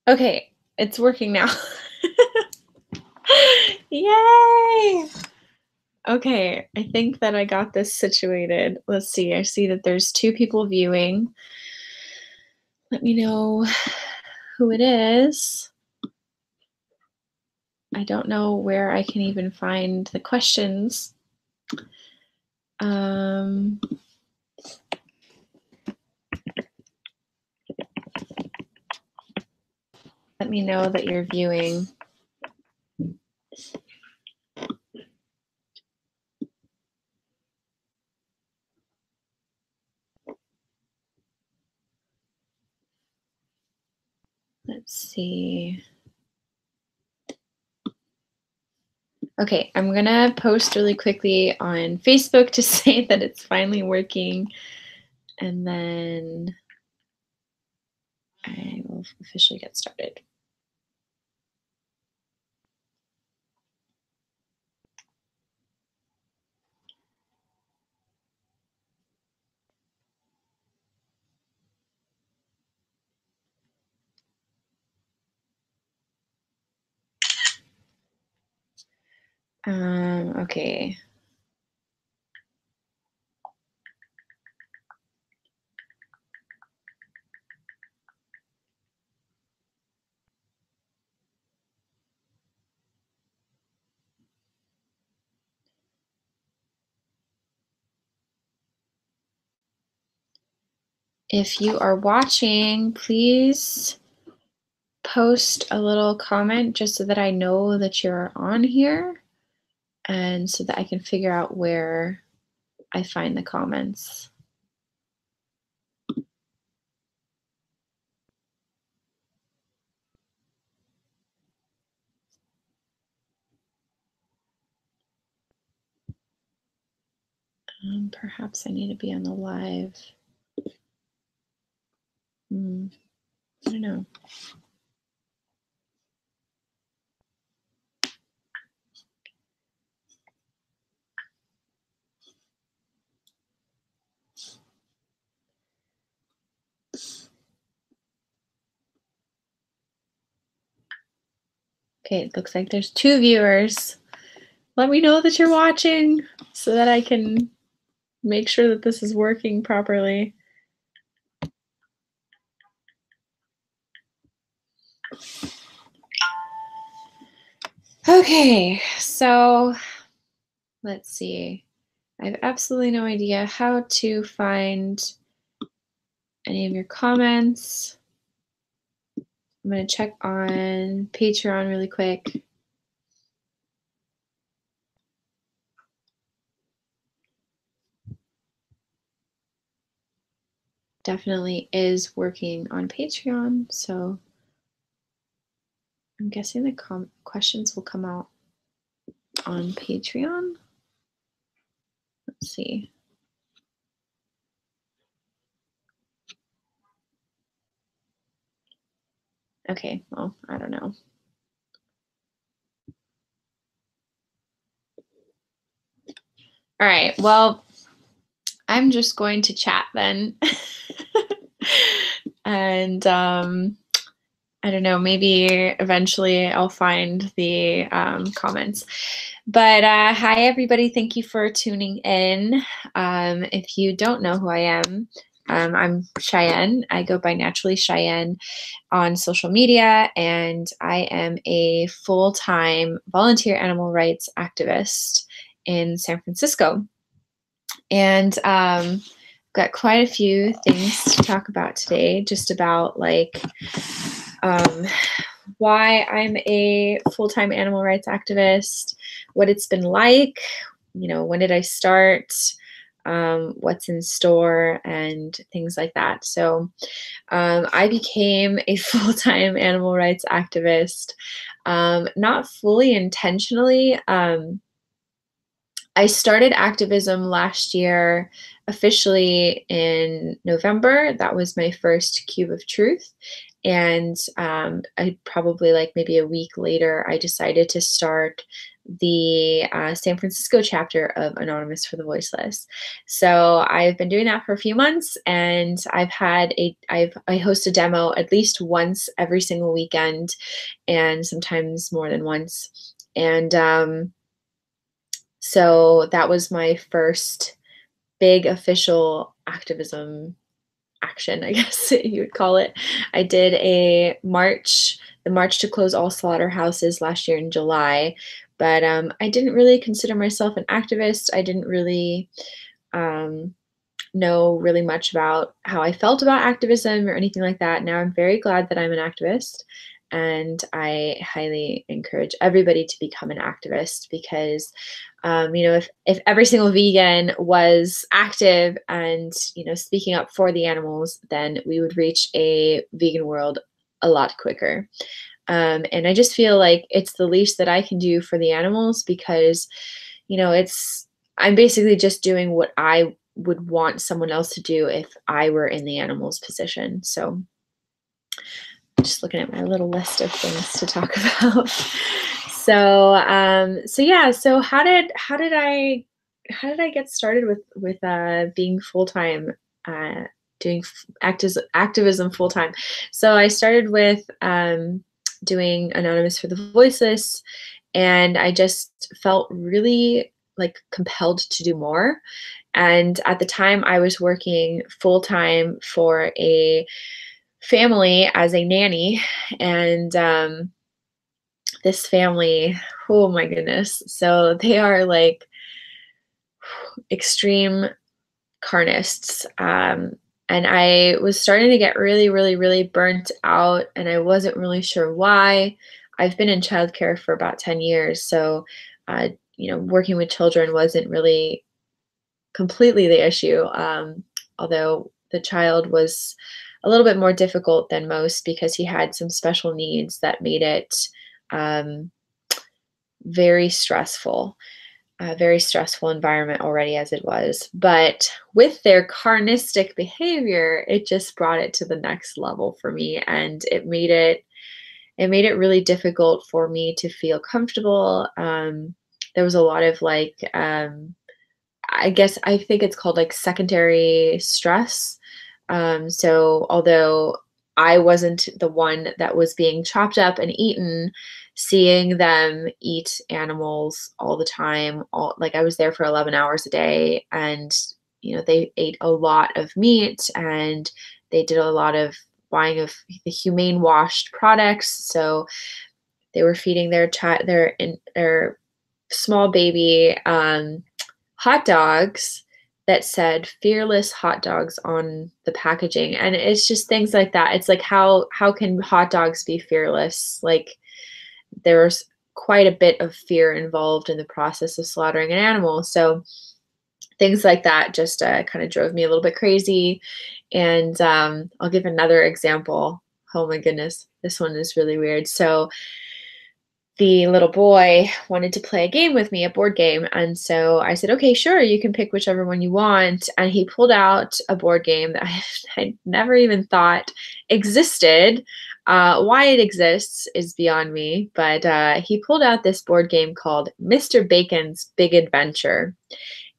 Okay, it's working now. Yay! Okay, I think that I got this situated. Let's see, I see that there's 2 people viewing. Let me know who it is. I don't know where I can even find the questions. Um, Let me know that you're viewing. Let's see. Okay, I'm gonna post really quickly on Facebook to say that it's finally working, and then I will officially get started. Okay. If you are watching, please post a little comment just so that I know that you're on here and so that I can figure out where I find the comments. Perhaps I need to be on the live. I don't know. Okay, it looks like there's 2 viewers. Let me know that you're watching so that I can make sure that this is working properly. Okay, so let's see. I have absolutely no idea how to find any of your comments. I'm going to check on Patreon really quick. Definitely is working on Patreon, so I'm guessing the questions will come out on Patreon. Let's see. Okay, well, I don't know. All right, well, I'm just going to chat then. And I don't know, maybe eventually I'll find the comments. But hi, everybody. Thank you for tuning in. If you don't know who I am, I'm Cheyenne. I go by Naturally Cheyenne on social media, and I am a full-time volunteer animal rights activist in San Francisco. And got quite a few things to talk about today, just about like why I'm a full-time animal rights activist, what it's been like, when did I start, what's in store, and things like that. So I became a full-time animal rights activist, not fully intentionally. I started activism last year officially in November. That was my first Cube of Truth. And I probably like maybe a week later, I decided to start the San Francisco chapter of Anonymous for the Voiceless. So I've been doing that for a few months, and I host a demo at least once every single weekend, and sometimes more than once. And so that was my first big official activism action, I guess you would call it. I did the March to Close All Slaughterhouses last year in July, but I didn't really consider myself an activist. I didn't really know really much about how I felt about activism or anything like that. Now I'm very glad that I'm an activist, and I highly encourage everybody to become an activist because if every single vegan was active and speaking up for the animals, then we would reach a vegan world a lot quicker. And I just feel like it's the least that I can do for the animals because I'm basically just doing what I would want someone else to do if I were in the animal's position. So just looking at my little list of things to talk about. So yeah. So how did I get started with being full time, doing activism full time? So I started with doing Anonymous for the Voiceless, and I just felt really compelled to do more. And at the time, I was working full time for a family as a nanny, and this family, oh my goodness, so they are extreme carnists, and I was starting to get really, really, really burnt out, and I wasn't really sure why. I've been in childcare for about 10 years, so working with children wasn't really completely the issue, although the child was a little bit more difficult than most because he had some special needs that made it very stressful. A very stressful environment already as it was. But with their carnistic behavior, it just brought it to the next level for me, and it made it really difficult for me to feel comfortable. There was a lot of I think it's called secondary stress. So although I wasn't the one that was being chopped up and eaten, seeing them eat animals all the time, I was there for 11 hours a day, and they ate a lot of meat, and they did a lot of buying of the humane washed products. So they were feeding their small baby hot dogs that said "Fearless Hot Dogs" on the packaging, and it's just things like that. It's like how can hot dogs be fearless? There's quite a bit of fear involved in the process of slaughtering an animal. So things like that just kind of drove me a little bit crazy. And I'll give another example. Oh my goodness, this one is really weird. So the little boy wanted to play a game with me, a board game. And so I said, okay, sure, you can pick whichever one you want. And he pulled out a board game that I never even thought existed. Why it exists is beyond me, but he pulled out this board game called Mr. Bacon's Big Adventure.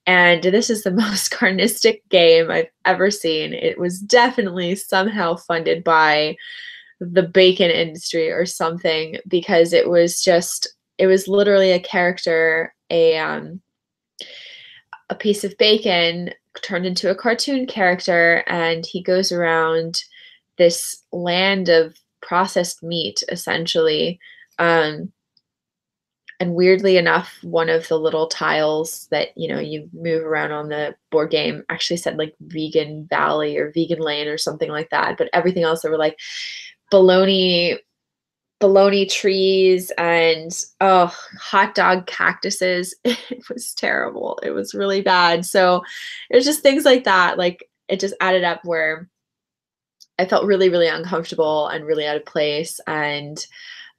And this is the most carnistic game I've ever seen. It was definitely somehow funded by the bacon industry or something, because it was literally a character, a piece of bacon turned into a cartoon character, and he goes around this land of processed meat essentially. And weirdly enough, one of the little tiles that you move around on the board game actually said Vegan Valley or Vegan Lane or something like that, but everything else there were bologna trees and hot dog cactuses. It was terrible. It was really bad. So it was just things like that. It just added up where I felt really, really uncomfortable and really out of place, and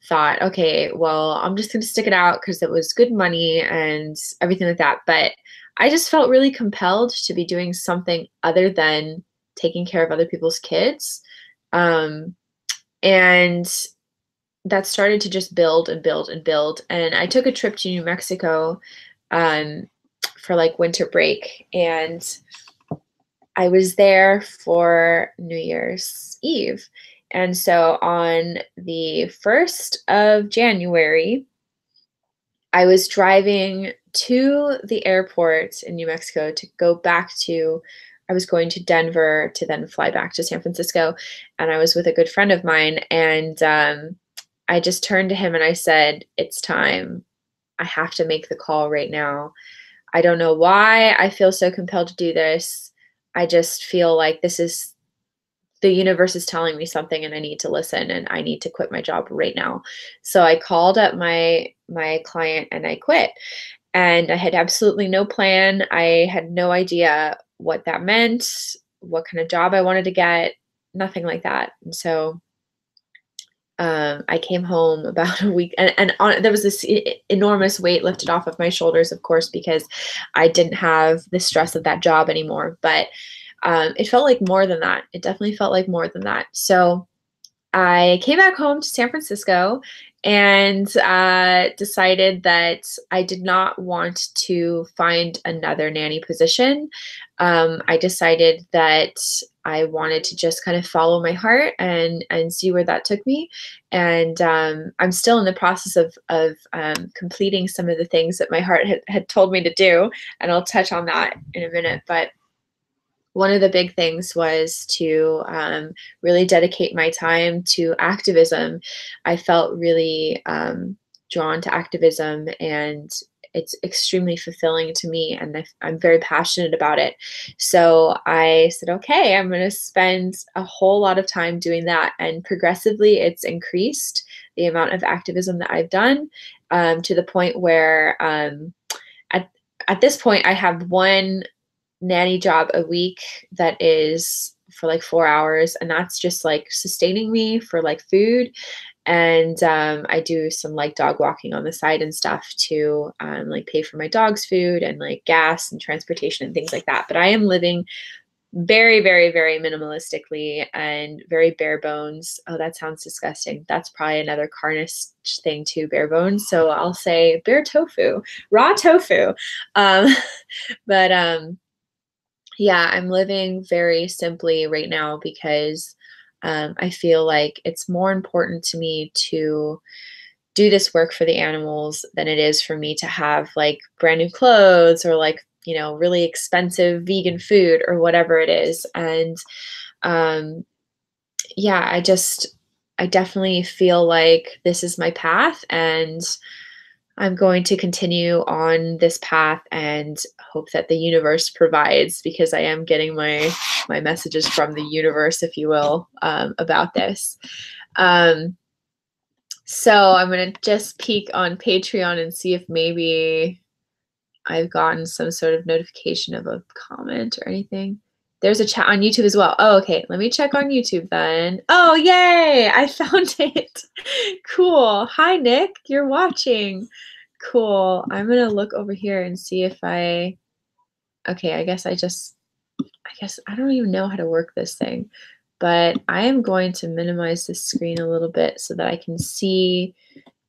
thought, okay, well, I'm just going to stick it out because it was good money and everything like that. But I just felt really compelled to be doing something other than taking care of other people's kids. And that started to just build and build and build. And I took a trip to New Mexico um, for like winter break, and I was there for New Year's Eve. And so on the 1st of January, I was driving to the airport in New Mexico to go back to, I was going to Denver to then fly back to San Francisco. And I was with a good friend of mine. And I just turned to him and I said, "It's time. I have to make the call right now. I don't know why I feel so compelled to do this. I just feel like this is the universe is telling me something and I need to listen and I need to quit my job right now." So I called up my client and I quit. And I had absolutely no plan. I had no idea what that meant, what kind of job I wanted to get, nothing like that. And so I came home about a week, and there was this enormous weight lifted off of my shoulders, of course, because I didn't have the stress of that job anymore. But it felt like more than that. It definitely felt like more than that. So I came back home to San Francisco and decided that I did not want to find another nanny position. I decided that I wanted to just kind of follow my heart and see where that took me. And I'm still in the process of completing some of the things that my heart had told me to do, and I'll touch on that in a minute. But one of the big things was to really dedicate my time to activism. I felt really drawn to activism, and it's extremely fulfilling to me, and I'm very passionate about it. So I said, okay, I'm going to spend a whole lot of time doing that. And progressively, it's increased the amount of activism that I've done to the point where at, at this point, I have one nanny job a week that is for like 4 hours, and that's just like sustaining me for like food. And I do some like dog walking on the side and stuff to like pay for my dog's food and like gas and transportation and things like that. But I am living very, very, very minimalistically and very bare bones. Oh, that sounds disgusting. That's probably another carnage thing too, bare bones. So I'll say bare tofu, raw tofu. Um, but yeah, I'm living very simply right now because I feel like it's more important to me to do this work for the animals than it is for me to have like brand new clothes or like, really expensive vegan food or whatever it is. And um, yeah, I definitely feel like this is my path, and I'm going to continue on this path and hope that the universe provides, because I am getting my messages from the universe, if you will, about this. So I'm going to just peek on Patreon and see if maybe I've gotten some sort of notification of a comment or anything. There's a chat on YouTube as well. Oh, okay. Let me check on YouTube then. Oh, yay! I found it. Cool. Hi, Nick. You're watching. Cool. I'm gonna look over here and see if okay, I guess I don't even know how to work this thing, but I am going to minimize the screen a little bit so that I can see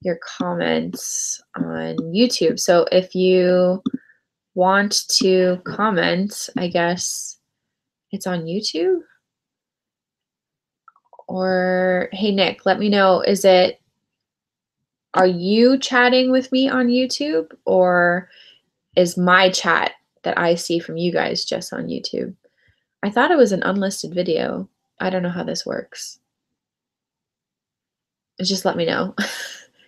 your comments on YouTube. So if you want to comment, I guess it's on YouTube. Or hey, Nick, let me know, are you chatting with me on YouTube, or is my chat that I see from you guys just on YouTube? I thought it was an unlisted video. I don't know how this works. Just let me know.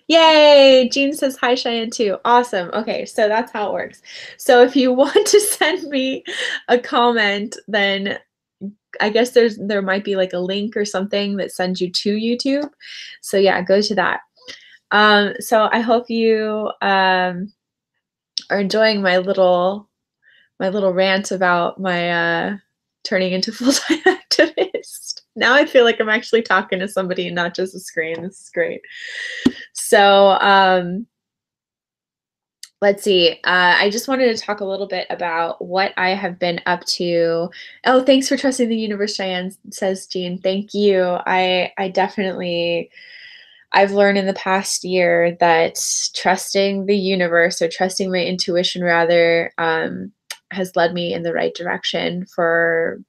Yay! Jean says hi, Cheyenne, too. Awesome. Okay, so that's how it works. So if you want to send me a comment, then I guess there might be like a link or something that sends you to YouTube. So yeah, go to that. So I hope you are enjoying my little rant about my turning into full-time activist. Now I feel like I'm actually talking to somebody and not just a screen. This is great. So let's see. I just wanted to talk a little bit about what I have been up to. Oh, thanks for trusting the universe, Cheyenne, says Jean. Thank you. I definitely I've learned in the past year that trusting the universe, or trusting my intuition rather, has led me in the right direction for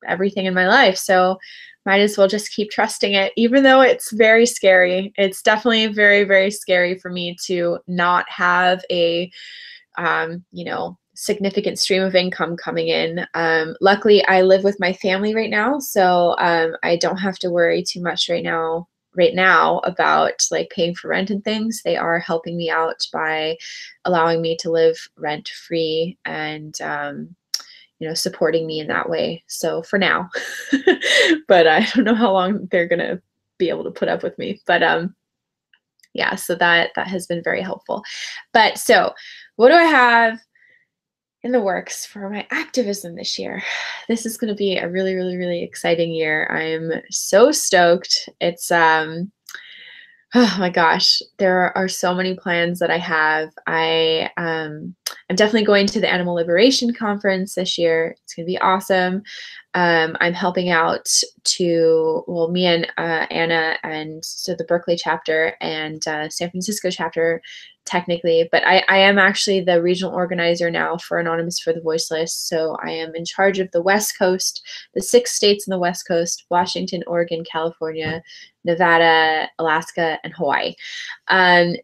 everything in my life. So might as well just keep trusting it, even though it's very scary. It's definitely very, very scary for me to not have a, significant stream of income coming in. Luckily, I live with my family right now, so I don't have to worry too much right now about like paying for rent and things. They are helping me out by allowing me to live rent free and supporting me in that way. So for now, but I don't know how long they're gonna be able to put up with me. But yeah, so that has been very helpful. But so what do I have in the works for my activism this year? This is going to be a really, really, really exciting year. I'm so stoked. It's oh my gosh, there are so many plans that I have. I'm definitely going to the Animal Liberation Conference this year. It's going to be awesome. I'm helping out me and Anna, and so the Berkeley chapter and San Francisco chapter, technically, but I am actually the regional organizer now for Anonymous for the Voiceless. So I am in charge of the West Coast, the 6 states in the West Coast: Washington, Oregon, California, Nevada, Alaska, and Hawaii.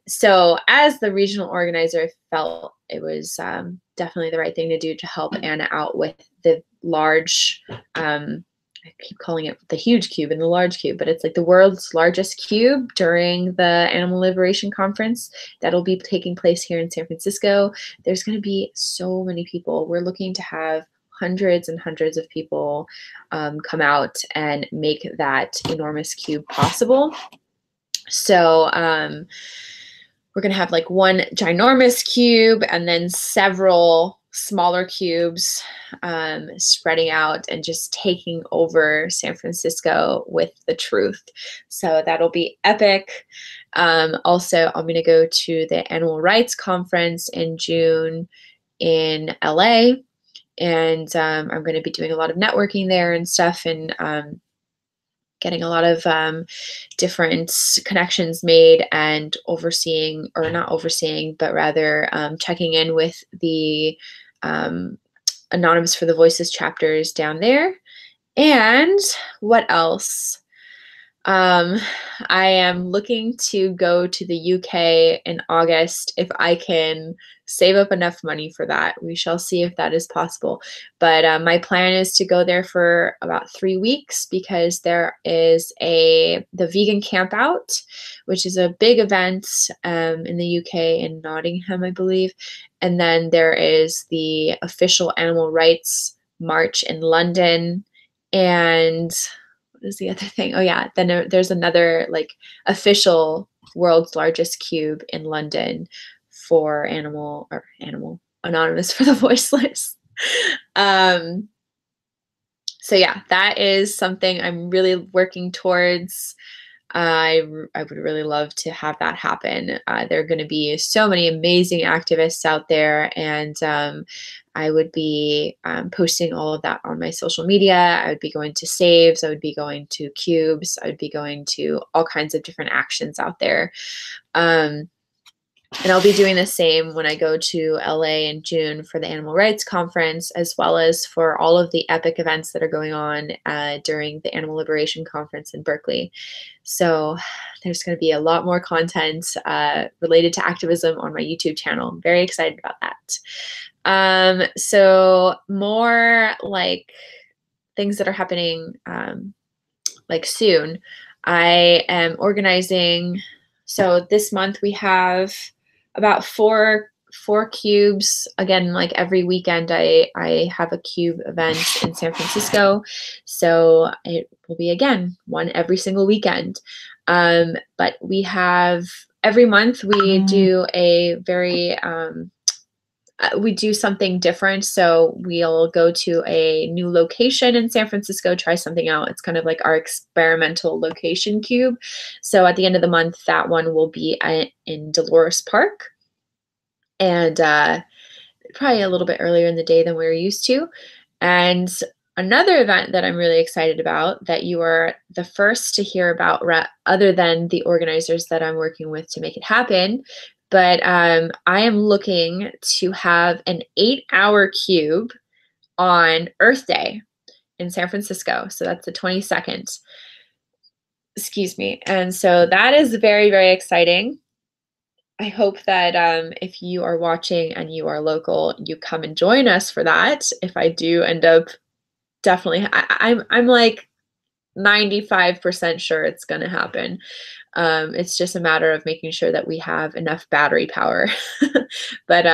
So as the regional organizer, I felt it was definitely the right thing to do to help Anna out with the large, I keep calling it the huge cube and the large cube, but it's like the world's largest cube during the Animal Liberation Conference that'll be taking place here in San Francisco. There's going to be so many people. We're looking to have hundreds and hundreds of people come out and make that enormous cube possible. So we're going to have like one ginormous cube and then several smaller cubes spreading out and just taking over San Francisco with the truth. So that'll be epic. Also, I'm going to go to the Animal Rights Conference in June in LA. And I'm going to be doing a lot of networking there and stuff, and getting a lot of different connections made, and overseeing, or not overseeing, but rather checking in with the Anonymous for the Voices chapters down there. And what else? I am looking to go to the UK in August if I can save up enough money for that. We shall see if that is possible. But my plan is to go there for about 3 weeks, because there is the Vegan Camp Out, which is a big event in the UK in Nottingham, I believe. And then there is the official animal rights march in London. And what is the other thing? Oh yeah, then there's another like official world's largest cube in London for animal Anonymous for the Voiceless. So yeah, that is something I'm really working towards. I would really love to have that happen. There are going to be so many amazing activists out there, and I would be posting all of that on my social media. I would be going to saves. I would be going to cubes. I would be going to all kinds of different actions out there. And I'll be doing the same when I go to LA in June for the Animal Rights Conference, as well as for all of the epic events that are going on during the Animal Liberation Conference in Berkeley. So there's going to be a lot more content related to activism on my YouTube channel. I'm very excited about that. So more like things that are happening like soon. I am organizing. So this month we have about four cubes. Again, like every weekend, I have a cube event in San Francisco. So it will be, again, one every single weekend. But we have, every month we do a very, we do something different. So we'll go to a new location in San Francisco, try something out. It's kind of like our experimental location cube. So at the end of the month, that one will be in Dolores Park, and probably a little bit earlier in the day than we're used to. And Another event that I'm really excited about that you are the first to hear about, other than the organizers that I'm working with to make it happen, but I am looking to have an 8-hour cube on Earth Day in San Francisco. So that's the 22nd. Excuse me. And so that is very, very exciting. I hope that if you are watching and you are local, you come and join us for that. If I do end up, definitely, I'm like 95% sure it's going to happen. It's just a matter of making sure that we have enough battery power. But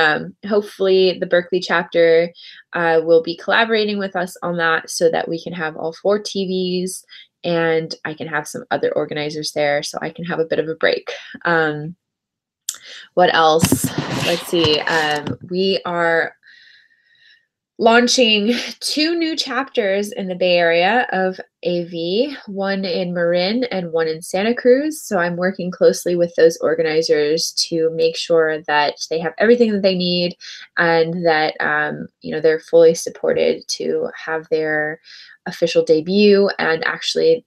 hopefully the Berkeley chapter will be collaborating with us on that so that we can have all 4 TVs, and I can have some other organizers there so I can have a bit of a break. What else? Let's see. We are launching 2 new chapters in the Bay Area of AV, one in Marin and one in Santa Cruz. So I'm working closely with those organizers to make sure that they have everything that they need, and that they're fully supported to have their official debut. And actually,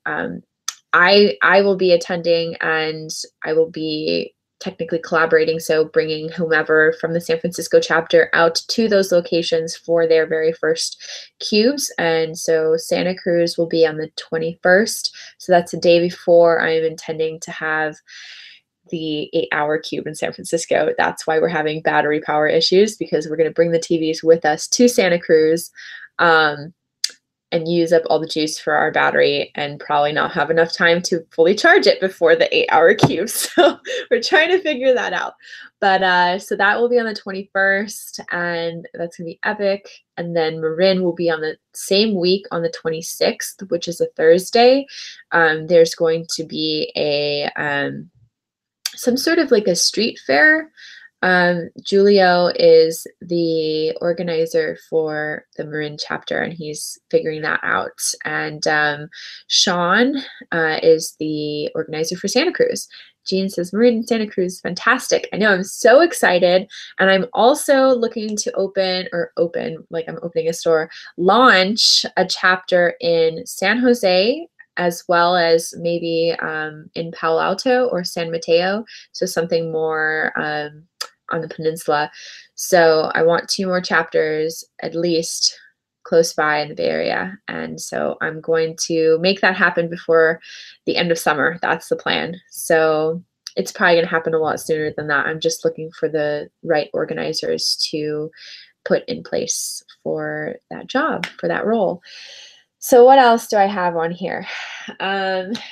I will be attending, and I will be technically collaborating, so bringing whomever from the San Francisco chapter out to those locations for their very first cubes. And so Santa Cruz will be on the 21st, so that's the day before I am intending to have the 8-hour cube in San Francisco. That's why we're having battery power issues, because we're going to bring the TVs with us to Santa Cruz, and use up all the juice for our battery, and probably not have enough time to fully charge it before the 8-hour cube. So we're trying to figure that out. But so that will be on the 21st, and that's gonna be epic. And then Marin will be on the same week on the 26th, which is a Thursday. There's going to be a some sort of like a street fair. Julio is the organizer for the Marin chapter, and he's figuring that out. And Sean is the organizer for Santa Cruz. Jean says, Marin and Santa Cruz, fantastic. I know, I'm so excited. And I'm also looking to open, like I'm opening a store, launch a chapter in San Jose, as well as maybe in Palo Alto or San Mateo. So something more on the peninsula. So I want 2 more chapters at least close by in the Bay Area. And so I'm going to make that happen before the end of summer. That's the plan. So it's probably going to happen a lot sooner than that. I'm just looking for the right organizers to put in place for that job, for that role. So what else do I have on here?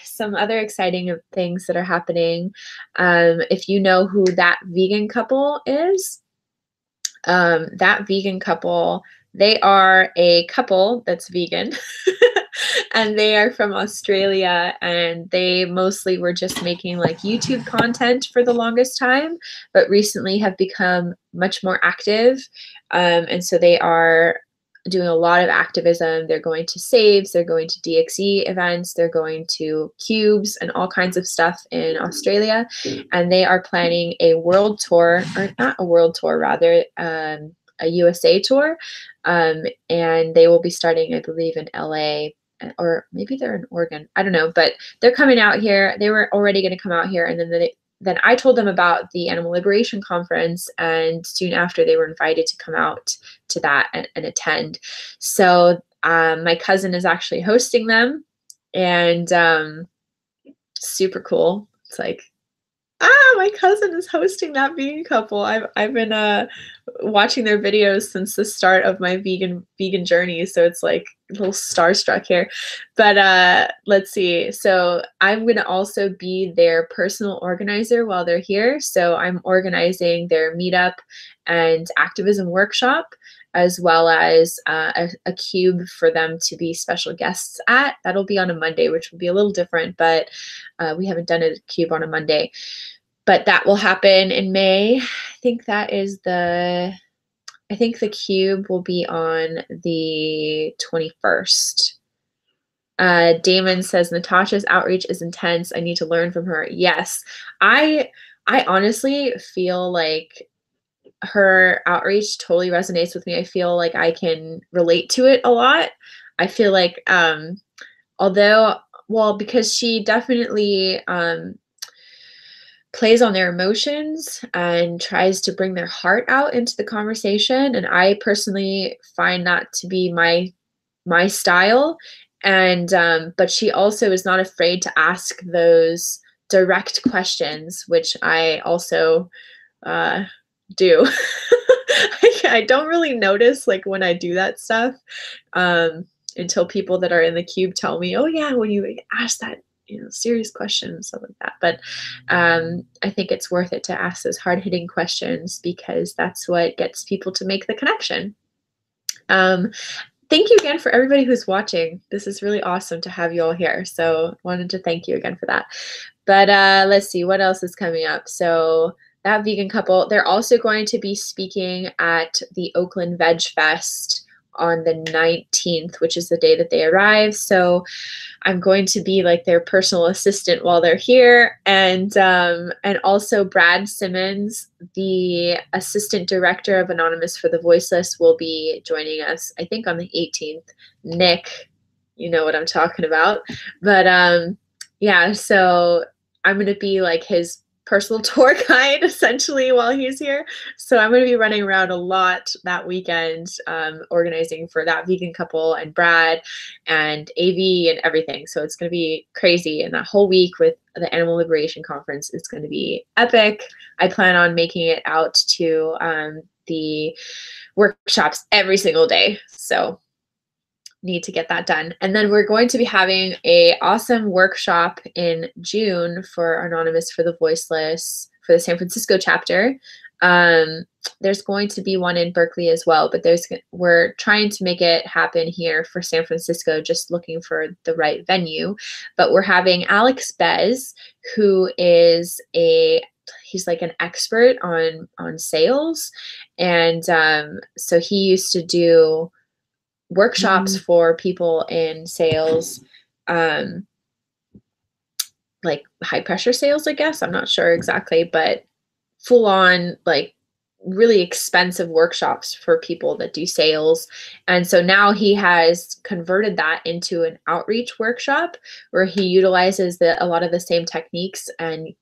Some other exciting things that are happening. If you know who that vegan couple is, that vegan couple, they are a couple that's vegan. And they are from Australia, and they mostly were just making like YouTube content for the longest time, but recently have become much more active. And so they are doing a lot of activism. They're going to saves, they're going to DXE events, they're going to cubes and all kinds of stuff in Australia. And they are planning a world tour, or not a world tour, rather a USA tour. And they will be starting, I believe, in LA, or maybe they're in Oregon. I don't know, but they're coming out here. They were already going to come out here, and then I told them about the Animal Liberation Conference, and soon after they were invited to come out to that and attend. So my cousin is actually hosting them, and super cool. It's like, my cousin is hosting that vegan couple. I've been watching their videos since the start of my vegan journey, so it's like a little starstruck here. But let's see. So I'm gonna also be their personal organizer while they're here. So I'm organizing their meetup and activism workshop, as well as a cube for them to be special guests at. That'll be on a Monday, which will be a little different, but we haven't done a cube on a Monday. But that will happen in May. I think the cube will be on the 21st. Damon says, Natasha's outreach is intense. I need to learn from her. Yes, I honestly feel like her outreach totally resonates with me. I feel like I can relate to it a lot. I feel like although, well, because she definitely plays on their emotions and tries to bring their heart out into the conversation, and I personally find that to be my style. And but she also is not afraid to ask those direct questions, which I also uh, do. I don't really notice like when I do that stuff until people that are in the cube tell me, "Oh yeah, when you ask that, serious question and stuff like that." But I think it's worth it to ask those hard hitting questions because that's what gets people to make the connection. Um, Thank you again for everybody who's watching. This is really awesome to have you all here. So wanted to thank you again for that. But let's see what else is coming up. So that vegan couple, they're also going to be speaking at the Oakland Veg Fest on the 19th, which is the day that they arrive. So I'm going to be like their personal assistant while they're here, and also Brad Simmons, the assistant director of Anonymous for the Voiceless, will be joining us, I think, on the 18th. Nick, you know what I'm talking about. But yeah, so I'm going to be like his personal tour guide essentially while he's here. So I'm going to be running around a lot that weekend, organizing for that vegan couple and Brad and AV and everything. So it's going to be crazy. And that whole week with the Animal Liberation Conference is going to be epic. I plan on making it out to the workshops every single day. So need to get that done. And then we're going to be having a awesome workshop in June for Anonymous for the Voiceless for the San Francisco chapter. There's going to be one in Berkeley as well, but we're trying to make it happen here for San Francisco, just looking for the right venue. But we're having Alex Bez, who is he's like an expert on sales. And so he used to do workshops for people in sales, like high pressure sales, I guess. I'm not sure exactly, but full on like really expensive workshops for people that do sales. And so now he has converted that into an outreach workshop where he utilizes a lot of the same techniques and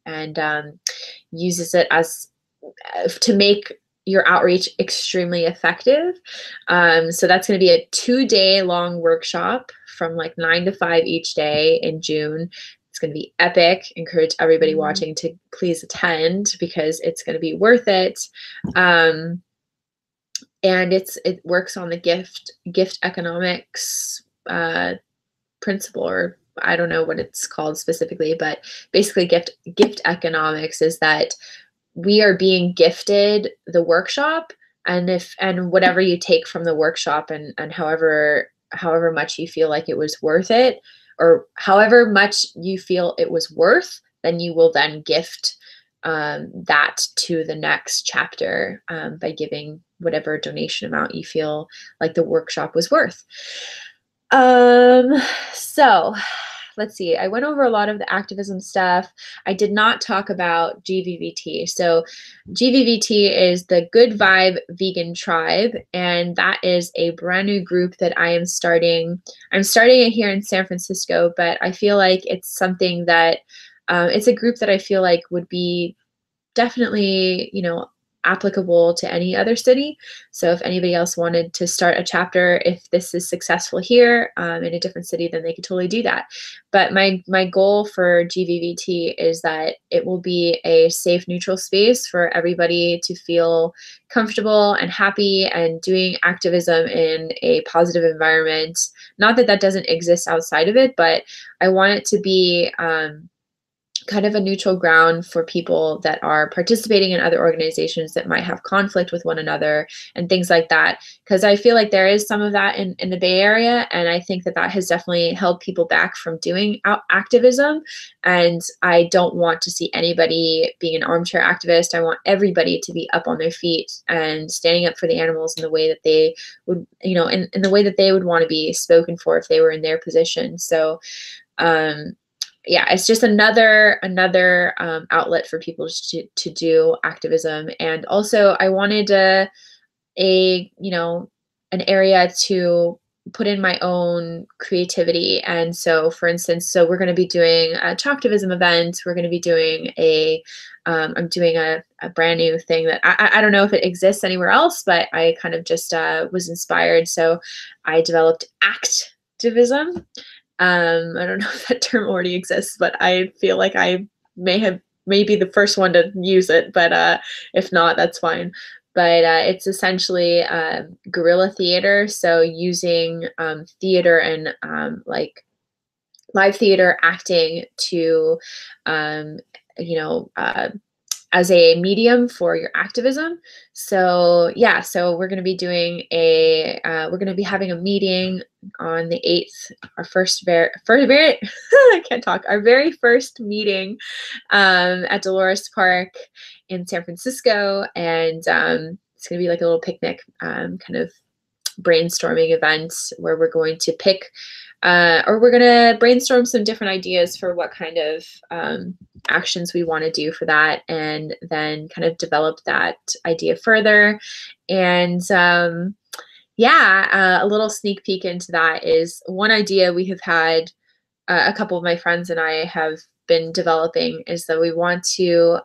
uses it as to make your outreach extremely effective. So that's going to be a 2-day long workshop from like 9 to 5 each day in June. It's going to be epic. Encourage everybody watching to please attend because it's going to be worth it. And it works on the gift economics principle, or I don't know what it's called specifically, but basically gift economics is that we are being gifted the workshop, and whatever you take from the workshop and however much you feel like it was worth it, or however much you feel it was worth, then you will then gift that to the next chapter by giving whatever donation amount you feel like the workshop was worth. So let's see, I went over a lot of the activism stuff. I did not talk about GVVT. So GVVT is the Good Vibe Vegan Tribe, and that is a brand new group that I am starting. I'm starting it here in San Francisco, but I feel like it's something that it's a group that I feel like would be definitely, applicable to any other city. So if anybody else wanted to start a chapter, if this is successful here in a different city, then they could totally do that. But my goal for GVVT is that it will be a safe, neutral space for everybody to feel comfortable and happy and doing activism in a positive environment. Not that that doesn't exist outside of it, but I want it to be kind of a neutral ground for people that are participating in other organizations that might have conflict with one another and things like that. Because I feel like there is some of that in the Bay Area, and I think that that has definitely held people back from doing activism. And I don't want to see anybody being an armchair activist. I want everybody to be up on their feet and standing up for the animals in the way that they would, in the way that they would want to be spoken for if they were in their position. So, yeah, it's just another outlet for people to do activism. And also I wanted an area to put in my own creativity. And so, for instance, so we're going to be doing a Chalktivism event. We're going to be doing I'm doing a brand new thing that I don't know if it exists anywhere else, but I kind of just was inspired. So I developed activism. I don't know if that term already exists, but I feel like I may be the first one to use it, but if not, that's fine. But it's essentially guerrilla theater, so using theater and like live theater acting to, um, you know, as a medium for your activism. So yeah, so we're going to be doing we're going to be having a meeting on the 8th, our first very I can't talk, our very first meeting at Dolores Park in San Francisco. And it's going to be like a little picnic kind of brainstorming event where we're going to pick or we're going to brainstorm some different ideas for what kind of actions we want to do for that, and then kind of develop that idea further. And yeah, a little sneak peek into that is one idea we have had, a couple of my friends and I have been developing, is that we want to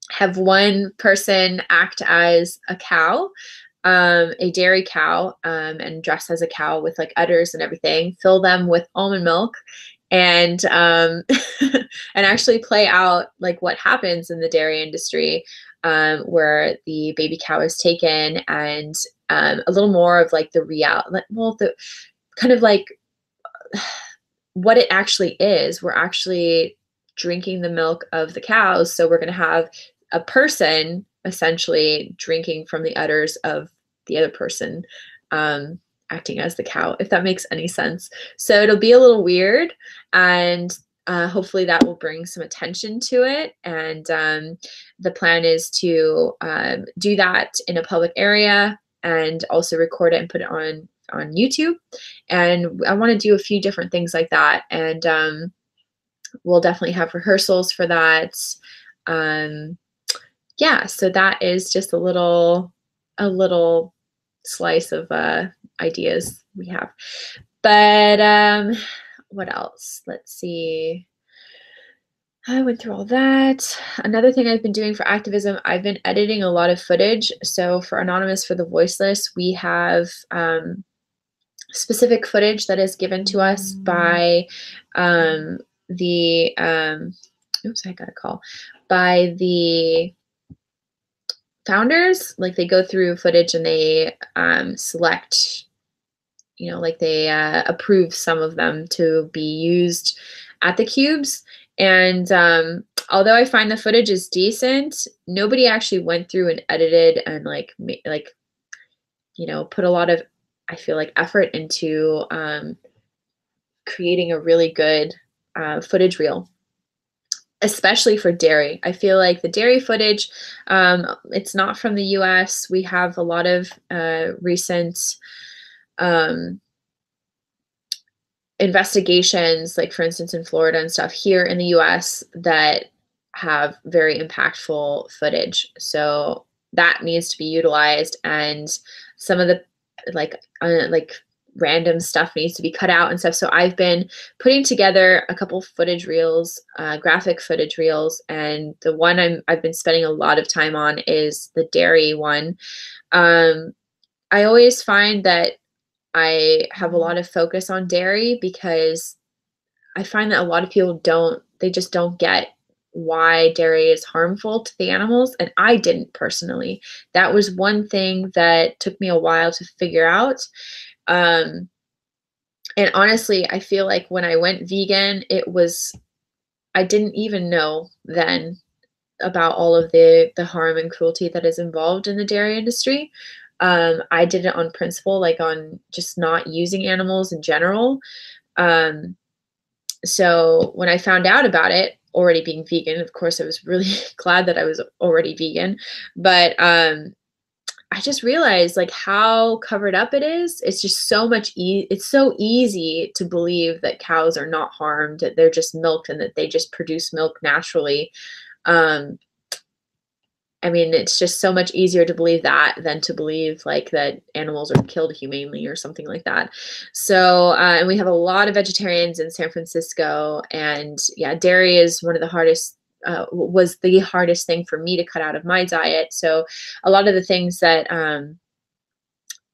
have one person act as a cow, a dairy cow, and dress as a cow with like udders and everything, fill them with almond milk, and and actually play out like what happens in the dairy industry, where the baby cow is taken, and a little more of like the well, the kind of like what it actually is. We're actually drinking the milk of the cows, so we're going to have a person essentially drinking from the udders of the other person, acting as the cow, if that makes any sense. So it'll be a little weird, and hopefully that will bring some attention to it. And the plan is to do that in a public area and also record it and put it on YouTube. And I want to do a few different things like that. And we'll definitely have rehearsals for that. Yeah, so that is just a little slice of ideas we have. But what else? Let's see. I went through all that. Another thing I've been doing for activism, I've been editing a lot of footage. So for Anonymous for the Voiceless, we have specific footage that is given to us by oops, I got a call, by the founders. Like they go through footage and they select, like they approve some of them to be used at the cubes. And although I find the footage is decent, nobody actually went through and edited and put a lot of, I feel like, effort into creating a really good footage reel, especially for dairy. I feel like the dairy footage, it's not from the US. We have a lot of recent investigations, like for instance in Florida and stuff here in the US, that have very impactful footage. So that needs to be utilized, and some of the like random stuff needs to be cut out and stuff. So I've been putting together a couple footage reels, graphic footage reels, and the one I've been spending a lot of time on is the dairy one. I always find that I have a lot of focus on dairy because I find that a lot of people just don't get why dairy is harmful to the animals, and I didn't personally. That was one thing that took me a while to figure out. And honestly, I feel like when I went vegan, I didn't even know then about all of the harm and cruelty that is involved in the dairy industry. I did it on principle, like on just not using animals in general. So when I found out about it, already being vegan, of course, I was really glad that I was already vegan. But I just realized like how covered up it is. It's just so much. It's so easy to believe that cows are not harmed, that they're just milked, and that they just produce milk naturally. I mean, it's just so much easier to believe that than to believe like that animals are killed humanely or something like that. So, and we have a lot of vegetarians in San Francisco, and yeah, dairy is one of the hardest. Was the hardest thing for me to cut out of my diet. So, a lot of the things that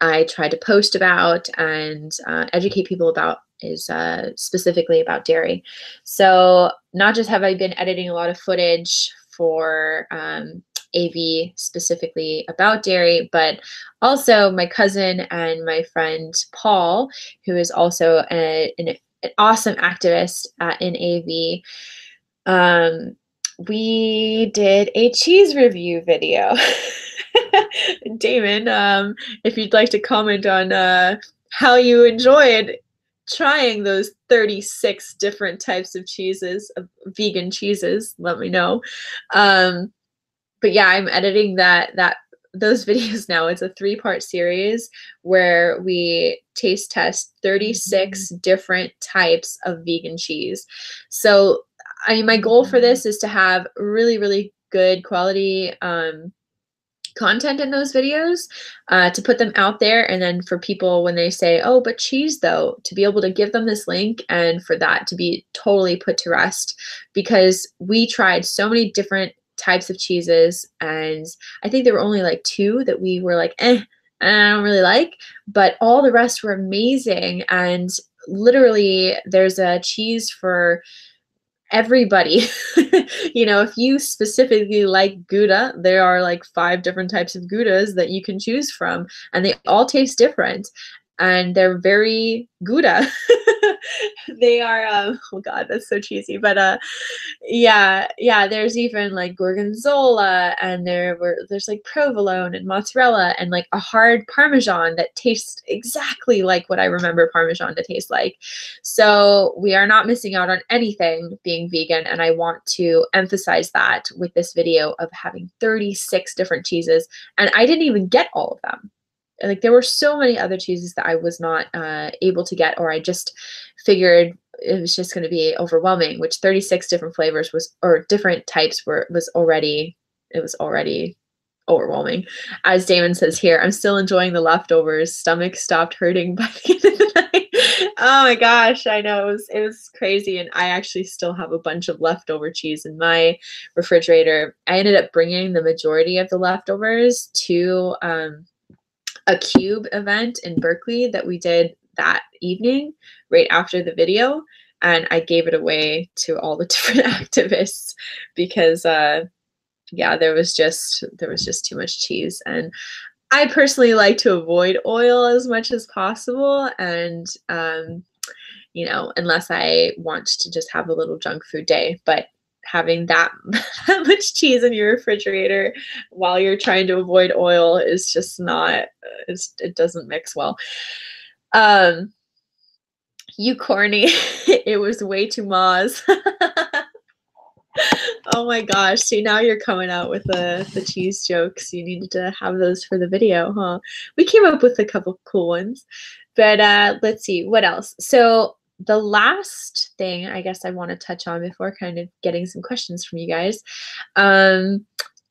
I try to post about and educate people about is specifically about dairy. So not just have I been editing a lot of footage for AV specifically about dairy, but also my cousin and my friend Paul, who is also an awesome activist in AV. We did a cheese review video. Damon, if you'd like to comment on how you enjoyed trying those 36 different types of cheeses, vegan cheeses, let me know. But yeah, I'm editing those videos now. It's a 3-part series where we taste test 36 different types of vegan cheese. So, I mean, my goal for this is to have really, really good quality content in those videos, to put them out there, and then for people when they say, oh, but cheese though, to be able to give them this link and for that to be totally put to rest, because we tried so many different types of cheeses, and I think there were only like 2 that we were like, I don't really like, but all the rest were amazing. And literally there's a cheese for everybody. You know, if you specifically like Gouda, there are like 5 different types of Goudas that you can choose from, and they all taste different, and they're very Gouda. They are oh god, that's so cheesy, but yeah, there's even like gorgonzola, and there's like provolone and mozzarella and like a hard parmesan that tastes exactly like what I remember parmesan to taste like. So we are not missing out on anything being vegan, and I want to emphasize that with this video of having 36 different cheeses, and I didn't even get all of them. Like, there were so many other cheeses that I was not able to get, or I just figured it was just going to be overwhelming, which 36 different flavors or different types was already overwhelming. As Damon says here, I'm still enjoying the leftovers. Stomach stopped hurting by the end of the night. Oh my gosh, I know, it was crazy, and I actually still have a bunch of leftover cheese in my refrigerator. I ended up bringing the majority of the leftovers to a Cube event in Berkeley that we did that evening right after the video, and I gave it away to all the different activists because yeah, there was just too much cheese, and I personally like to avoid oil as much as possible, and you know, unless I want to just have a little junk food day. But having that much cheese in your refrigerator while you're trying to avoid oil is just not, it doesn't mix well. You corny. It was way too Moz. Oh my gosh. See, now you're coming out with the cheese jokes. You needed to have those for the video, huh? We came up with a couple cool ones. But let's see, what else? So the last thing I guess I want to touch on before kind of getting some questions from you guys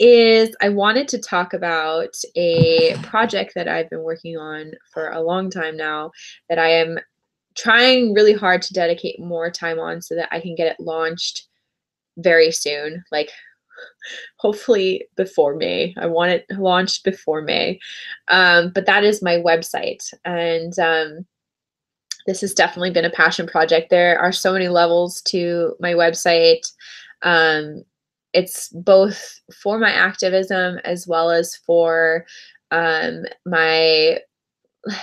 is I wanted to talk about a project that I've been working on for a long time now that I am trying really hard to dedicate more time on so that I can get it launched very soon, like hopefully before May. I want it launched before May. But that is my website. And this has definitely been a passion project. There are so many levels to my website. It's both for my activism as well as for my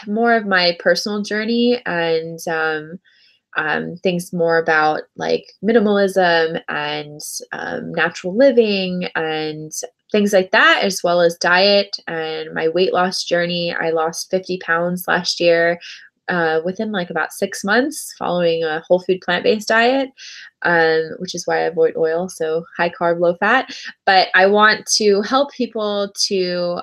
more of my personal journey and things more about like minimalism and natural living and things like that, as well as diet and my weight loss journey. I lost 50 pounds last year within like about 6 months following a whole food plant-based diet, which is why I avoid oil, so high carb, low fat. But I want to help people to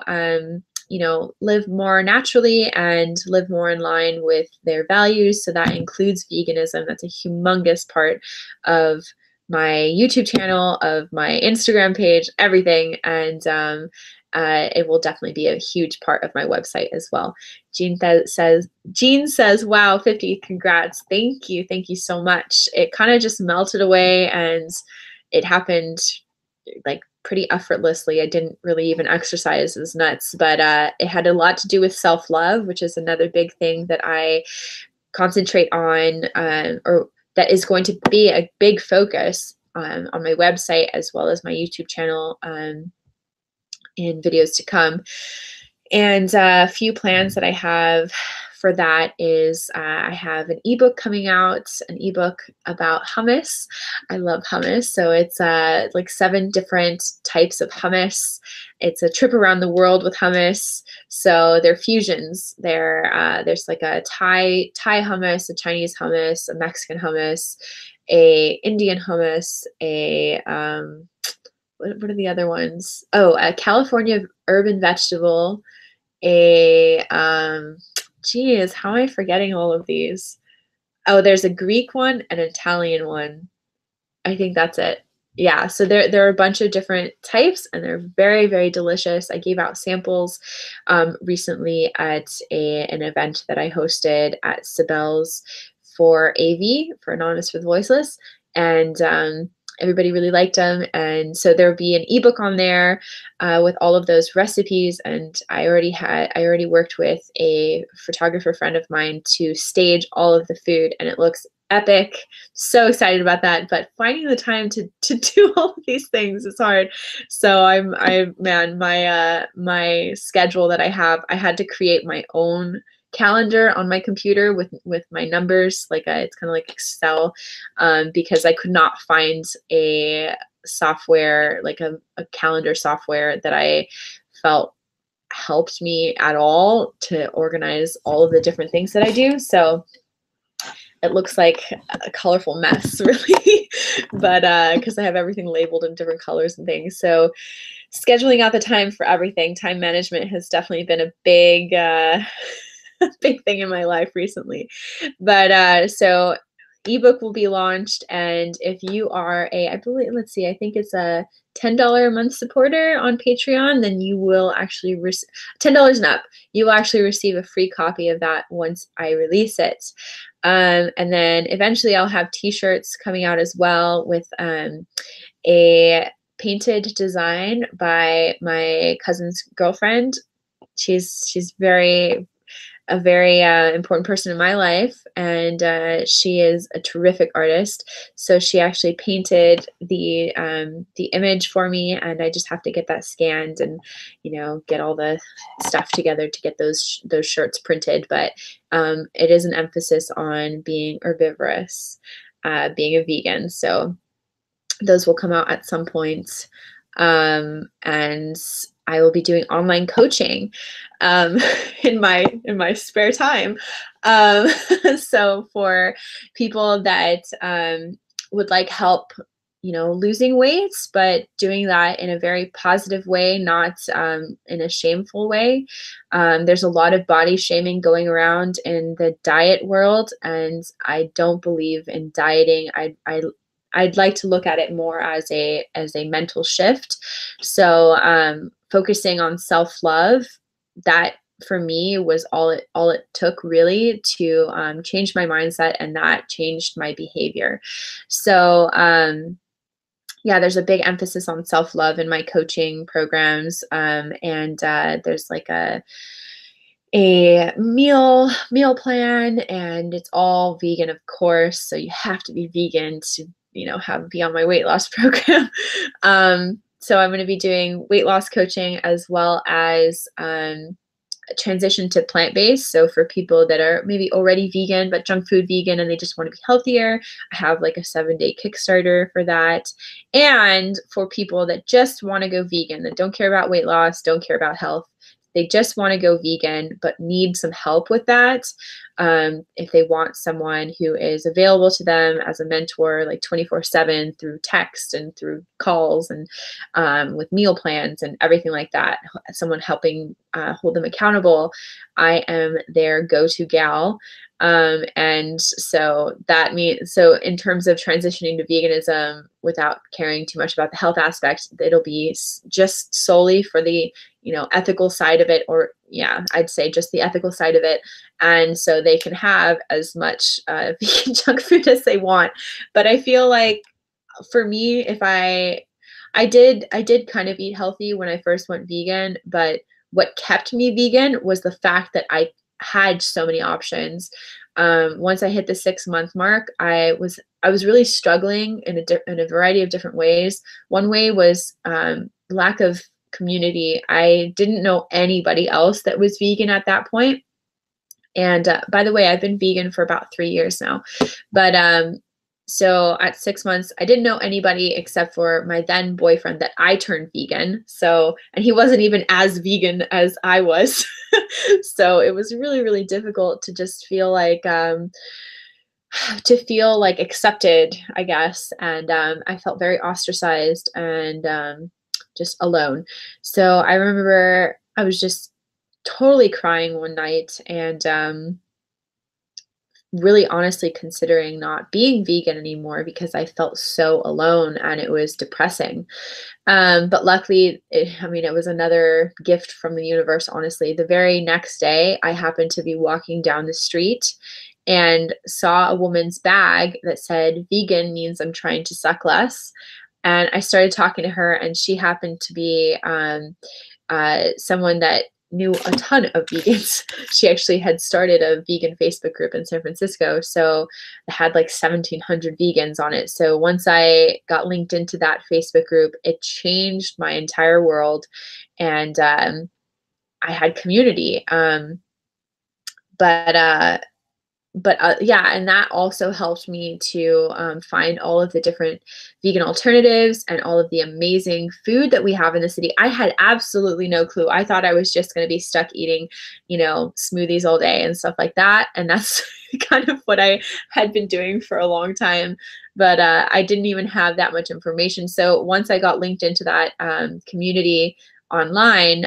you know, live more naturally and live more in line with their values. So that includes veganism. That's a humongous part of my YouTube channel, of my Instagram page, everything. And it will definitely be a huge part of my website as well. Jean says, wow, 50, congrats. Thank you. Thank you so much. It kind of just melted away, and it happened like pretty effortlessly. I didn't really even exercise as nuts, but it had a lot to do with self-love, which is another big thing that I concentrate on, or that is going to be a big focus on my website as well as my YouTube channel in videos to come. And a few plans that I have for that is I have an ebook coming out, an ebook about hummus. I love hummus. So it's like 7 different types of hummus. It's a trip around the world with hummus. So they're fusions. There's like a Thai hummus, a Chinese hummus, a Mexican hummus, a Indian hummus, a what are the other ones? Oh, a California urban vegetable, a geez, how am I forgetting all of these? Oh, there's a Greek one and an Italian one. I think that's it. Yeah, so there are a bunch of different types, and they're very, very delicious. I gave out samples recently at an event that I hosted at Sibel's for AV, for Anonymous with Voiceless, and everybody really liked them. And so there'll be an ebook on there with all of those recipes. And I already worked with a photographer friend of mine to stage all of the food, and it looks epic. So excited about that, but finding the time to do all of these things is hard. So my schedule that I have, I had to create my own calendar on my computer with my numbers, like it's kind of like Excel, because I could not find a software, like a calendar software that I felt helped me at all to organize all of the different things that I do. So it looks like a colorful mess, really, but because I have everything labeled in different colors and things. So scheduling out the time for everything, time management has definitely been a big big thing in my life recently. But so ebook will be launched, and if you are I think it's a $10 a month supporter on Patreon, then you will actually receive $10 and up. You will actually receive a free copy of that once I release it. And then eventually I'll have t-shirts coming out as well with a painted design by my cousin's girlfriend. She's a very important person in my life, and she is a terrific artist. So she actually painted the image for me, and I just have to get that scanned and get all the stuff together to get those shirts printed. But it is an emphasis on being herbivorous, being a vegan. So those will come out at some point, and I will be doing online coaching in my spare time. So for people that would like help, losing weight, but doing that in a very positive way, not in a shameful way. There's a lot of body shaming going around in the diet world, and I don't believe in dieting. I'd like to look at it more as a mental shift. So focusing on self-love, that for me was all it took really to change my mindset, and that changed my behavior. So yeah, there's a big emphasis on self-love in my coaching programs, and there's like a meal plan, and it's all vegan, of course. So you have to be vegan to be on my weight loss program. So I'm going to be doing weight loss coaching as well as transition to plant-based. So for people that are maybe already vegan, but junk food vegan, and they just want to be healthier, I have like a 7-day Kickstarter for that. And for people that just want to go vegan, that don't care about weight loss, don't care about health, they just want to go vegan but need some help with that, if they want someone who is available to them as a mentor, like 24/7 through text and through calls and with meal plans and everything like that, someone helping hold them accountable, I am their go-to gal. And so that means, so in terms of transitioning to veganism without caring too much about the health aspect, it'll be just solely for the, ethical side of it, or yeah, I'd say just the ethical side of it. And so they can have as much vegan junk food as they want. But I feel like for me, if I did kind of eat healthy when I first went vegan, but what kept me vegan was the fact that I had so many options. Once I hit the 6-month mark, I was really struggling in a variety of different ways. One way was lack of community. I didn't know anybody else that was vegan at that point. And by the way, I've been vegan for about 3 years now. But so at 6 months, I didn't know anybody except for my then boyfriend that I turned vegan. So, and he wasn't even as vegan as I was. So it was really, really difficult to just feel like, accepted, I guess. And I felt very ostracized and just alone. So I remember I was just totally crying one night and really honestly considering not being vegan anymore because I felt so alone and it was depressing. But luckily, it was another gift from the universe, honestly. The very next day, I happened to be walking down the street and saw a woman's bag that said, "Vegan means I'm trying to suck less." And I started talking to her, and she happened to be someone that knew a ton of vegans. She actually had started a vegan Facebook group in San Francisco. So it had like 1,700 vegans on it. So once I got linked into that Facebook group, it changed my entire world. And I had community. But yeah, and that also helped me to find all of the different vegan alternatives and all of the amazing food that we have in the city. I had absolutely no clue. I thought I was just going to be stuck eating, smoothies all day and stuff like that. And that's kind of what I had been doing for a long time. But I didn't even have that much information. So once I got linked into that community online,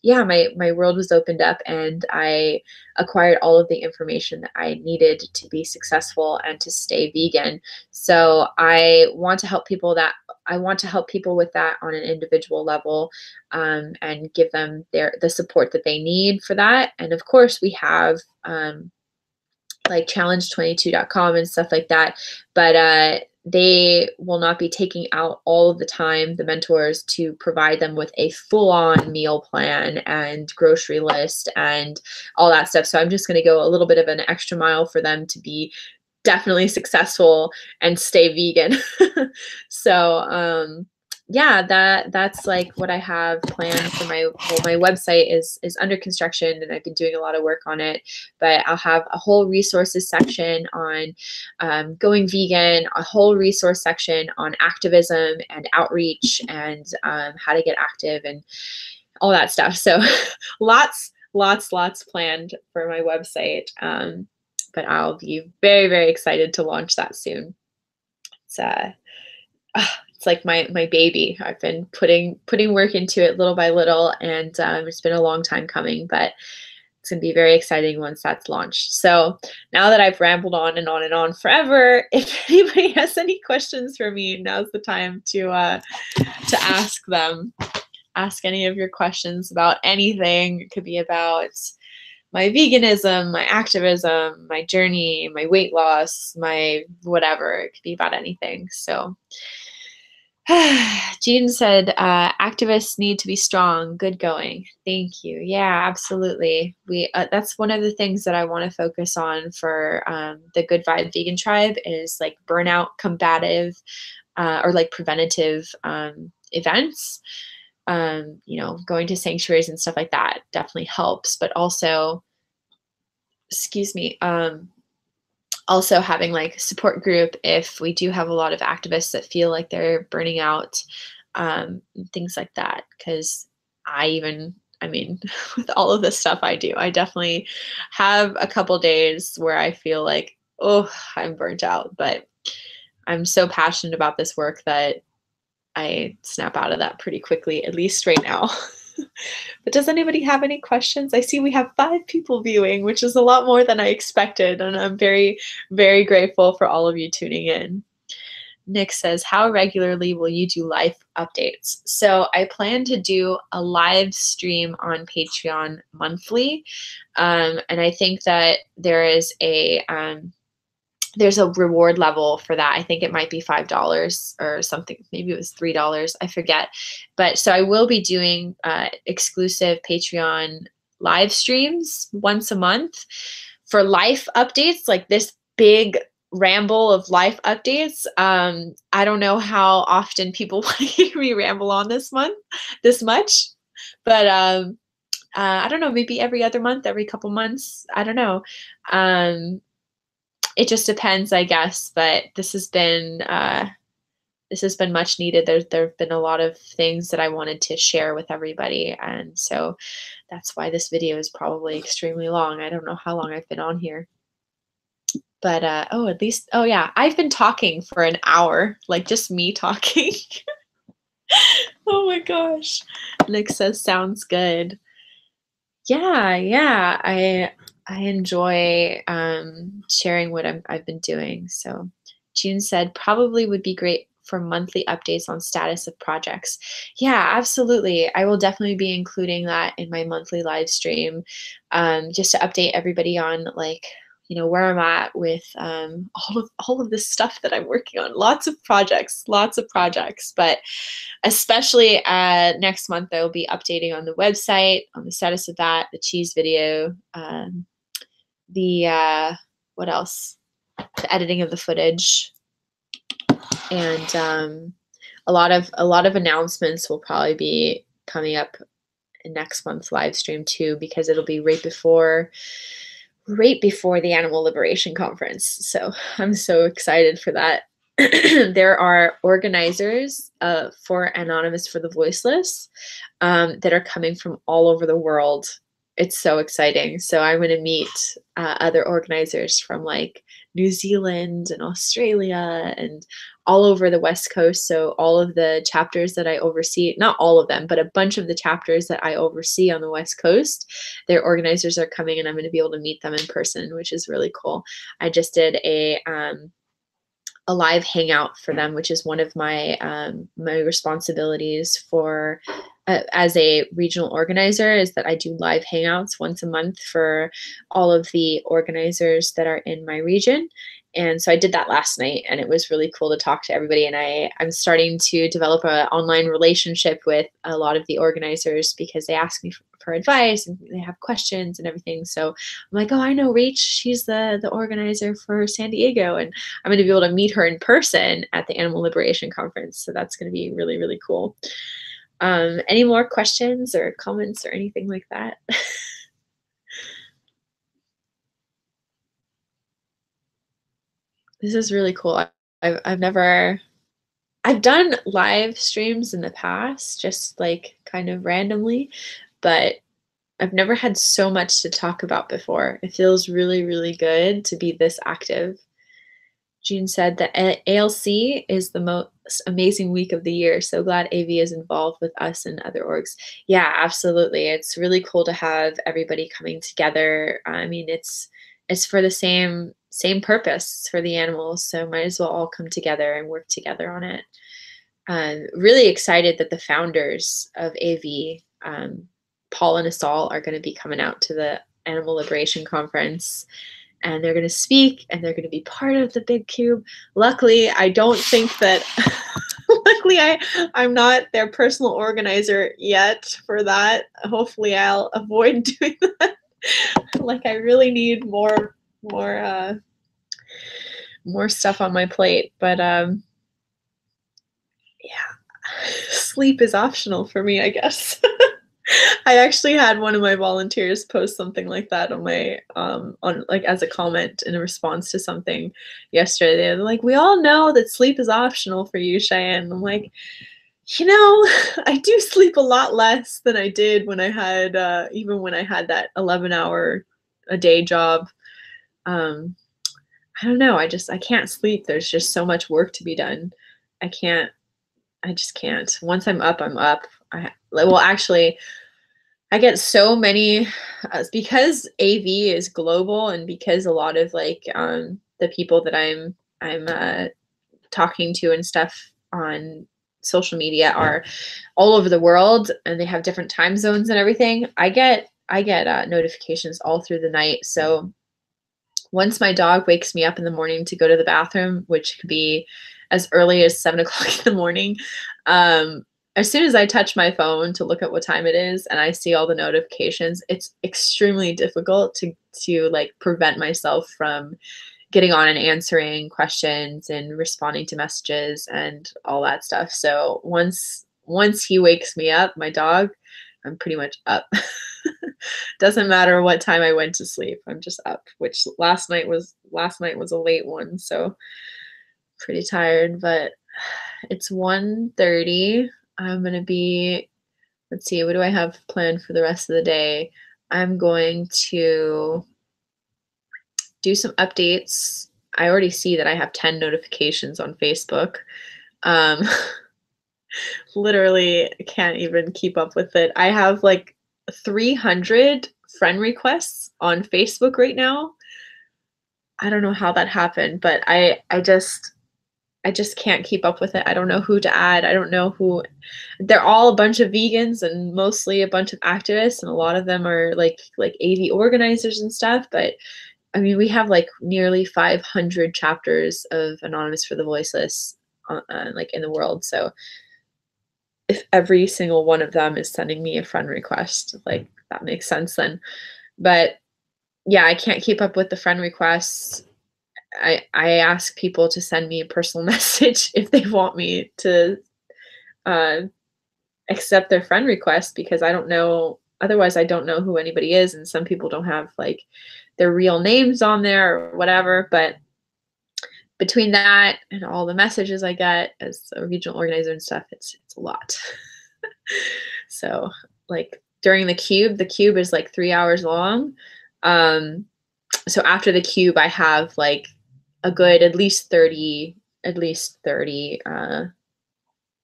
yeah, my world was opened up and I acquired all of the information that I needed to be successful and to stay vegan. So I want to help people with that on an individual level, and give them the support that they need for that. And of course, we have like challenge22.com and stuff like that. But they will not be taking out all of the time, the mentors, to provide them with a full-on meal plan and grocery list and all that stuff. So I'm just going to go a little bit of an extra mile for them to be definitely successful and stay vegan. So yeah, that's like what I have planned for my website is under construction and I've been doing a lot of work on it, but I'll have a whole resources section on going vegan, a whole resource section on activism and outreach and how to get active and all that stuff. So lots planned for my website. But I'll be very, very excited to launch that soon. It's like my baby. I've been putting work into it little by little, and it's been a long time coming, but it's going to be very exciting once that's launched. So now that I've rambled on and on and on forever, if anybody has any questions for me, now's the time to ask them. Ask any of your questions about anything. It could be about my veganism, my activism, my journey, my weight loss, my whatever. It could be about anything. So Jean said, activists need to be strong. Good going. Thank you. Yeah, absolutely. That's one of the things that I want to focus on for the Good Vibe Vegan Tribe is like burnout combative or like preventative events. Going to sanctuaries and stuff like that definitely helps, but also, also having like support group if we do have a lot of activists that feel like they're burning out, things like that. Because I even I mean, with all of the stuff I do, I definitely have a couple days where I feel like, oh, I'm burnt out, but I'm so passionate about this work that I snap out of that pretty quickly, at least right now. But does anybody have any questions? I see we have 5 people viewing, which is a lot more than I expected, and I'm very, very grateful for all of you tuning in. Nick says, how regularly will you do live updates? So I plan to do a live stream on Patreon monthly. And I think that there's a reward level for that. I think it might be $5 or something. Maybe it was $3. I forget. But so I will be doing exclusive Patreon live streams once a month for life updates, like this big ramble of life updates. I don't know how often people want to hear me ramble on this much, but I don't know, maybe every other month, every couple months. I don't know. It just depends, I guess, but this has been much needed. There have been a lot of things that I wanted to share with everybody, and so that's why this video is probably extremely long. I don't know how long I've been on here, but oh yeah, I've been talking for an hour, like just me talking. Oh my gosh. Nick says sounds good. Yeah, I enjoy sharing what I've been doing. So June said probably would be great for monthly updates on status of projects. Yeah, absolutely. I will definitely be including that in my monthly live stream, just to update everybody on, like, you know, where I'm at with all of this stuff that I'm working on. Lots of projects, but especially next month, I will be updating on the website, on the status of that, the cheese video, what else? The editing of the footage, and a lot of announcements will probably be coming up in next month's live stream too, because it'll be right before the Animal Liberation Conference. So I'm so excited for that. There are organizers for Anonymous for the Voiceless that are coming from all over the world. It's so exciting. So I'm going to meet other organizers from like New Zealand and Australia and all over the West Coast. So all of the chapters that I oversee, not all of them, but a bunch of the chapters that I oversee on the West Coast, their organizers are coming, and I'm going to be able to meet them in person, which is really cool. I just did a live hangout for them, which is one of my my responsibilities for as a regional organizer, is that I do live hangouts once a month for all of the organizers that are in my region. And so I did that last night, and it was really cool to talk to everybody. And I'm starting to develop an online relationship with a lot of the organizers, because they ask me for advice and they have questions and everything. So I'm like, oh, I know Rach, she's the organizer for San Diego, and I'm going to be able to meet her in person at the Animal Liberation Conference. So that's going to be really, really cool. Any more questions or comments or anything like that? This is really cool. I've done live streams in the past, just like kind of randomly, but I've never had so much to talk about before. It feels really, really good to be this active. Jean said that ALC is the most amazing week of the year. So glad AV is involved with us and other orgs. Yeah, absolutely. It's really cool to have everybody coming together. I mean, it's for the same purpose, for the animals. So might as well all come together and work together on it. Really excited that the founders of AV, Paul and Asal, are going to be coming out to the Animal Liberation Conference, and they're going to speak, and they're going to be part of the Big Cube. Luckily, I don't think that, luckily I'm not their personal organizer yet for that. Hopefully I'll avoid doing that. Like, I really need more stuff on my plate, but yeah, sleep is optional for me, I guess. I actually had one of my volunteers post something like that on my on like as a comment in a response to something yesterday. They're like, we all know that sleep is optional for you, Cheyenne. I'm like, You know, I do sleep a lot less than I did when I had, even when I had that 11-hour a day job. Um, I don't know. I can't sleep. There's just so much work to be done. I can't, I just can't. Once I'm up, I'm up. Well, actually, I get so many, because AV is global and because a lot of like, the people that I'm talking to and stuff on social media are all over the world and they have different time zones and everything. I get notifications all through the night. So once my dog wakes me up in the morning to go to the bathroom, which could be as early as 7 o'clock in the morning, um, as soon as I touch my phone to look at what time it is and I see all the notifications, it's extremely difficult to like prevent myself from getting on and answering questions and responding to messages and all that stuff. So once he wakes me up, my dog, I'm pretty much up. Doesn't matter what time I went to sleep. I'm just up, which last night was a late one, so pretty tired, but it's 1:30. I'm going to be, let's see, what do I have planned for the rest of the day? I'm going to do some updates. I already see that I have 10 notifications on Facebook. Um, literally can't even keep up with it. I have like 300 friend requests on Facebook right now. I don't know how that happened, but I just can't keep up with it. I don't know who to add. I don't know who. They're all a bunch of vegans and mostly a bunch of activists, and a lot of them are like AV organizers and stuff. But I mean, we have like nearly 500 chapters of Anonymous for the Voiceless, like in the world. So if every single one of them is sending me a friend request, like that makes sense then. But yeah, I can't keep up with the friend requests. I ask people to send me a personal message if they want me to uh, accept their friend request because I don't know. Otherwise, I don't know who anybody is, and some people don't have like their real names on there or whatever. But between that and all the messages I get as a regional organizer and stuff, it's a lot. So like during the cube is like 3 hours long. So after the cube, I have like a good at least 30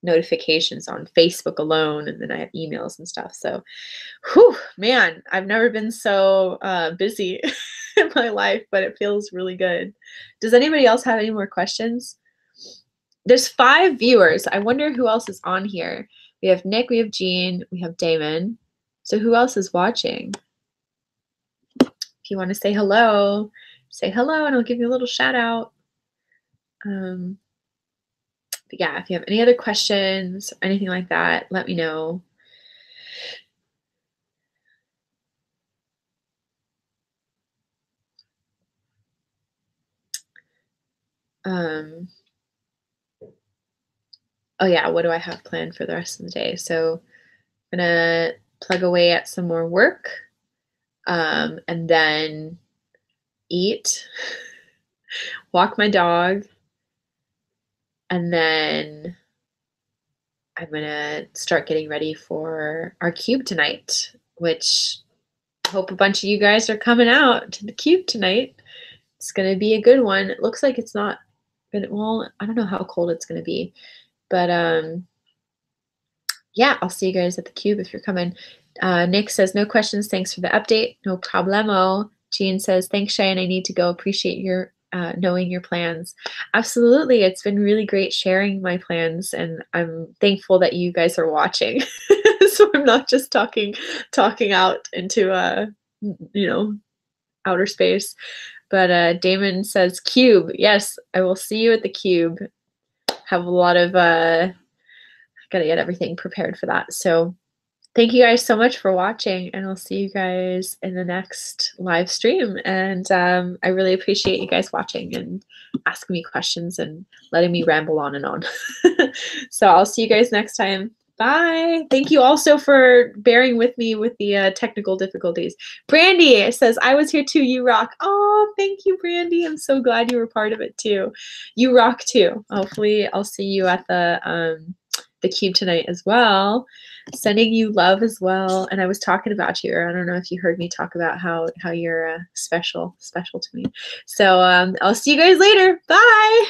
notifications on Facebook alone, and then I have emails and stuff. So, whew, man, I've never been so busy in my life, but it feels really good. Does anybody else have any more questions? There's 5 viewers. I wonder who else is on here. We have Nick, we have Jean, we have Damon. So who else is watching? If you want to say hello and I'll give you a little shout out. But yeah, if you have any other questions or anything like that, let me know. Oh yeah, what do I have planned for the rest of the day? So I'm gonna plug away at some more work, and then eat, walk my dog, and then I'm gonna start getting ready for our cube tonight, which I hope a bunch of you guys are coming out to the cube tonight. It's gonna be a good one. It looks like it's not gonna, well, I don't know how cold it's gonna be, but yeah, I'll see you guys at the cube if you're coming. Nick says, no questions. Thanks for the update. No problemo. Jean says, thanks, Cheyenne. I need to go. Appreciate your knowing your plans. Absolutely. It's been really great sharing my plans, and I'm thankful that you guys are watching. So I'm not just talking out into outer space. But Damon says, cube. Yes, I will see you at the cube. Have a lot of gotta get everything prepared for that. So thank you guys so much for watching, and I'll see you guys in the next live stream. And I really appreciate you guys watching and asking me questions and letting me ramble on and on. So I'll see you guys next time. Bye. Thank you also for bearing with me with the technical difficulties. Brandy says, I was here too. You rock. Oh, thank you, Brandy. I'm so glad you were part of it too. You rock too. Hopefully I'll see you at the the cube tonight as well. Sending you love as well. And I was talking about you. I don't know if you heard me talk about how you're special to me. So I'll see you guys later. Bye.